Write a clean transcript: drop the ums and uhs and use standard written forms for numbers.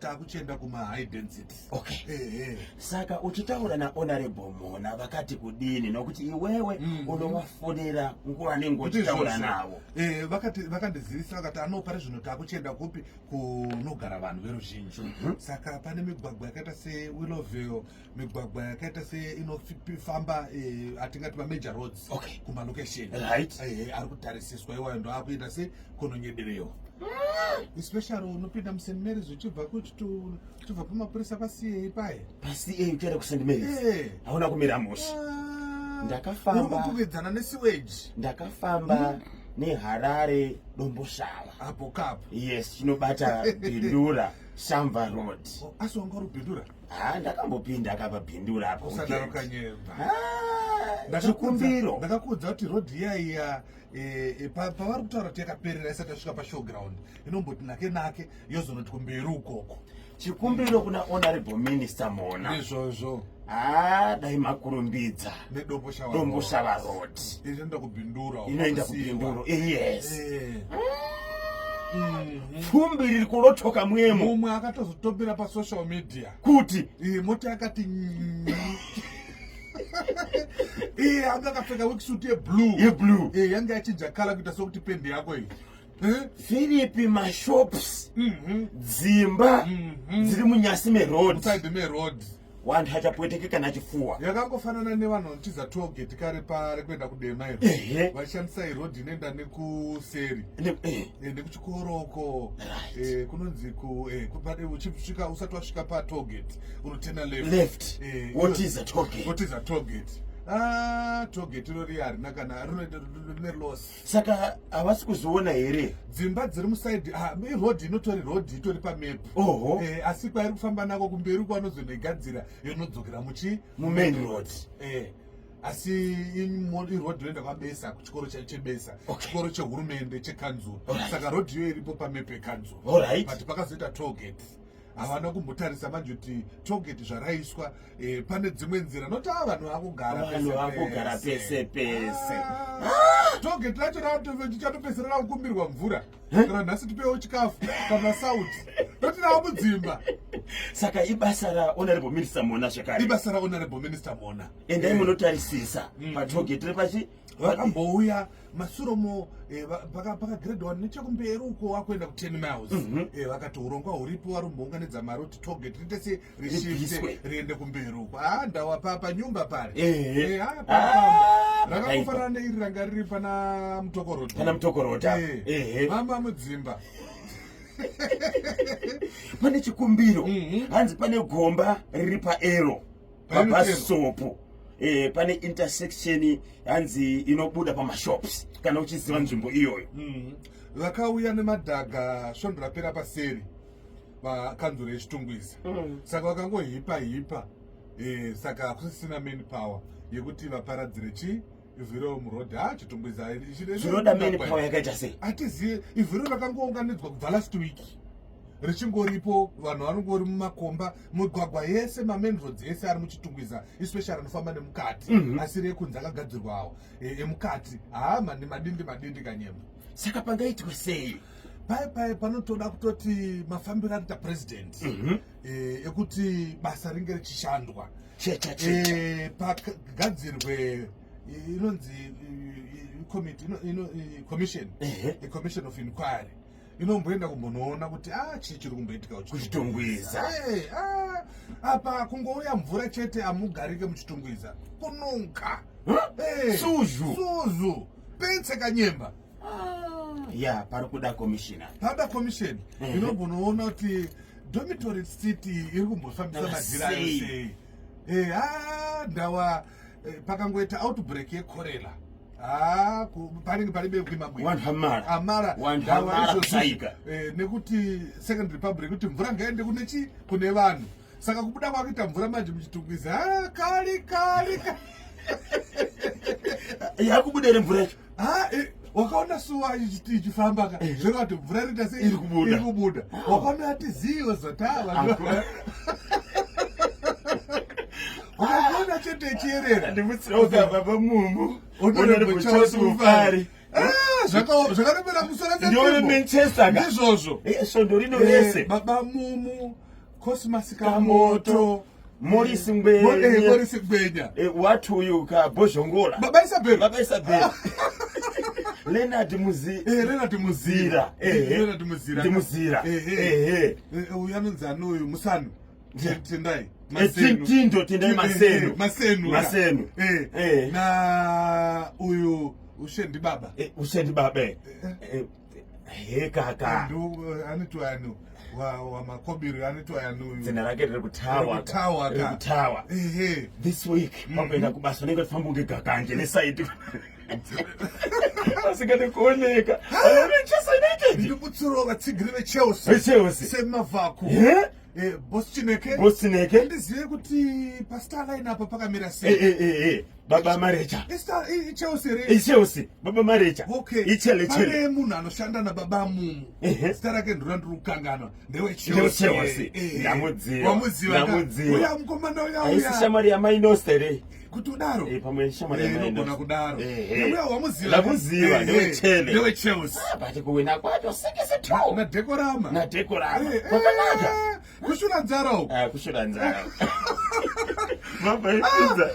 takuchenda kuma high density. Okay. Saka uchitaura na honorable Mona vakati kudini nokuti iwewe unovafonera nguva nenguva uchitaura navo. Vakandizivisa vakati anopari zvino takuchenda kupi kunogara vanhu veruzhinji. Saka pane migwagwa yakaita se Willowvale, migwagwa yakaita se inofamba atingati major roads kuma location. Right. Ari kutarisiswa iwayo ndo akuita se kunonyederewa. Especially unopinda mu St Mary's uchibva uchibva pamapurisa paCA paye. PaCA uchienda ku St Mary's. Hauna kumira mushi. Ndakafamba. Ukupedzana nesewage. Ndakafamba neHarare Domboshava. Apo kapo. Yes, chinobata Bindura Shamva Road. Asi wanga uri Bindura? Ndakambopinda akapa Bindura apo. Usadaruka nyemba. Chikumbiro. Ndakakuudza kuti road iya pavari kutaura kuti yakaperera isati yasvika pashowground inomboti nake yozonoti kumberi ukoko. Chikumbiro kuna honorable minister Mona. Izvozvo. Dai makurumbidza. Domboshava Road. Inoenda kubindura. Inoenda kubindura. Yes. Fumbi riri kurotoka mwemo. Mumwe akatozotopera pa social media. Kuti moti akati anga akapfeka worksuit yeblue. Yanga yachinja kala kuita sokuti pendi yako iyi. Philipi mashops. Dzimba dziri munyasi road. Side me road. Wantu hachapweteke kana chifuwa. Yakangofanana nevanhu vanotiza toll gate kare pari kuenda kudema iro. Vachishandisa road inoenda nekuseri. Nekuchikoroko. Kunonzi uchisvika usati wasvika pa toll gate unotenda left. What is a toll gate? What is a toll gate? Toll gate rori harina kana rine loss. Saka havasi kuzoona here dzimba dziri muside road inotori road itori pa map. Asi kwairi kufamba nako kumberi kwanozonegadzira yonodzokera mu main road. Asi road inoenda kwaBesa kuchikoro chebesa, chikoro chehurumende chekanzuro. Saka road iyo iripo pa map yekanzuro. But pakazoita toll gate. Havana kumbotarisa manje kuti toll gate zvaraiswa pane dzimwe nzira noti vanhu vakugara pese. Toll gate racho tichatopedzisira rakukumbirwa mvura kana nhasi tipewo chikafu kana sauti toti rava mudzimba. Saka ibasa rahonorable minister Mona zvakare. Ibasa rahonorable minister Mona. Endai munotarisisa patoll gate repachi vakambouya masuromo pakagredwa nechekumberi uko wakuenda ku 10 miles. Vakati urongwa huripo varumbounganidza mari kuti toll gate riite se rishifte riende kumberi uko. Ndawa papa nyumba pari. Rakafanana neiri ranga riri pana Mutokorota. Mama mudzimba. Pane chikumbiro. Hanzi pane gomba riri paero. Pabasopo. Pane intersection hanzi inobuda pamashops kana uchiziva nzvimbo iyoyo. Vakauya nemadhaga svondo rapera paseri vakanzuro yechitungwiza. Saka vakangohipa. Saka kusisina main power yekuti vaparadzire ivhiro muroad. Chitungwiza zvinoda main power yakaita sei? Hatizivi. Ivhiro rakangounganidzwa kubva last week. Richingoripo vanhu vanongori mumakomba mugwagwa yese mamain roads ese ari muchitungwiza especially anofamba nemukati. Asi rekunze akagadzirwawo emukati madindi kanyemba. Saka pangaitwe sei? Pai panotoda kutoti mafambiro anoita president ekuti basa ringe richishandwa. Pagadzirwe inonzi commission of inquiry inomboenda kumbonoona kuti chii chiri kumboitika kuchitungwiza. Apa kungouya mvura chete amugarike muchitungwiza kununka. Suzu pense kanyemba. Pari kuda commission. Inombonoona kuti dormitory city iri kumbofambisa madhira sei. Ndawa pakangoita outbreak yekorera. Panenge paribe kwimabwe. Amara nekuti Second Republic kuti mvura ngaende kune vanhu. Saka kubuda kwakuita mvura manje muchitungwiza kali. Yakubudere mvura yacho. Wakaona suwa ichifamba zvino kuti mvura inoita sei iri kubuda. Wakaona ati ziyo zotava. Wakaona chete ichierera. Ndimutsauka baba mumu. Honorable Charles Mufari. Zvakarembera musoro Manchester. Ndizvozvo. Svondo rino rese. Baba mumu Cosmas Kamoto, Morris Morris Gbenya, watu uyu ka Boshongola, Baba Isabel, Leonard Muzira, Leonard Muzira, uyanunza nuyu Musanu, Tendai, Masenu, na uyu Ushendi Baba, kaka, anitu anu, wa makobiri anitu anu, zina lake kutawa. This week, mapenda kubasa niko fambuge kakanje ne side. Asikane kuoneka. Manchester United. Ndibutsuro batsigire Chelsea. Semavako. Boss Chineke. Ndiziye kuti pastor line apa pakamira sei. Baba Marecha. Chelsea. Baba Marecha. Okay. Ichele. Pane munhu anoshanda na baba mumu. Star rake ndurukangana. Ndewe Chelsea. Wamuziva. Uya mukomanda uya. Aisi shamari ya mainostere. Kutudaro. Pamwe shamari ya mainostere. Nobona kudaro. Uya wamuziva. Lamuziva. Ndewe Chelsea. Bati kuwina kwacho 6-2. Na dekorama. Kwakanaka. Kushura nzaro. Kushura nzaro. Mama ipiza.